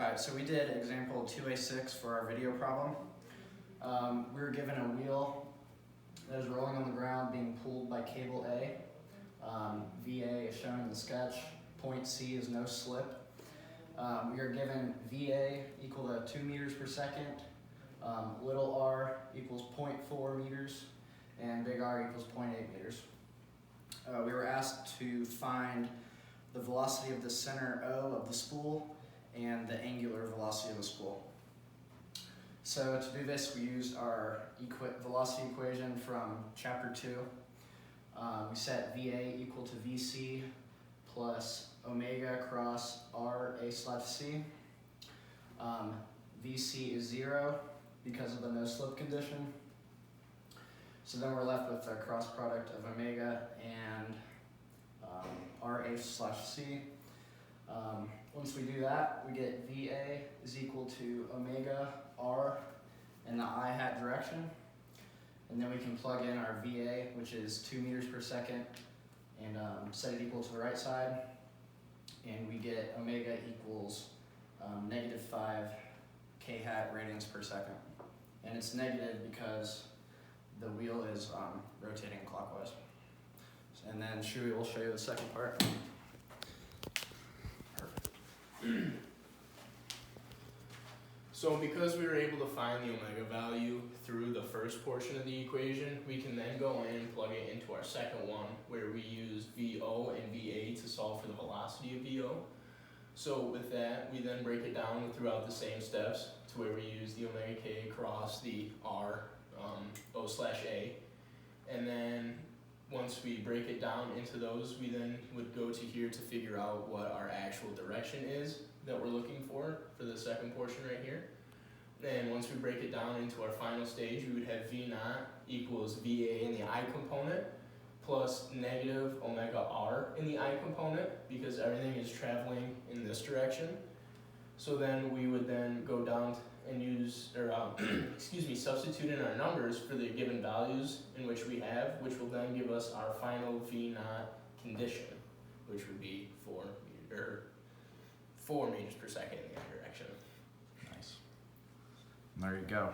Alright, so we did example 2A6 for our video problem. We were given a wheel that is rolling on the ground being pulled by cable A. VA is shown in the sketch. Point C is no slip. We are given VA equal to 2 meters per second, little r equals 0.4 meters, and big R equals 0.8 meters. We were asked to find the velocity of the center O of the spool and the angular velocity of the spool. So to do this, we used our velocity equation from chapter 2. We set VA equal to VC plus omega cross RA/C. VC is 0 because of the no slip condition. So then we're left with a cross product of omega and RA/C. Once we do that, we get VA is equal to omega R in the I-hat direction. And then we can plug in our VA, which is 2 meters per second, and set it equal to the right side. And we get omega equals -5 k-hat radians per second. And it's negative because the wheel is rotating clockwise. And then Shui will show you the second part. So because we were able to find the omega value through the first portion of the equation, we can then go in and plug it into our second one, where we use VO and VA to solve for the velocity of VO. So with that, we then break it down throughout the same steps to where we use the omega k cross the R O/A. And then once we break it down into those, we then would go to here to figure out what our actual direction is that we're looking for the second portion right here. And once we break it down into our final stage, we would have V naught equals VA in the I component plus negative omega R in the I component, because everything is traveling in this direction. So then we would then go down and use, or substitute in our numbers for the given values in which we have, which will then give us our final V naught condition, which would be 4 meters per second in the other direction. Nice. And there you go.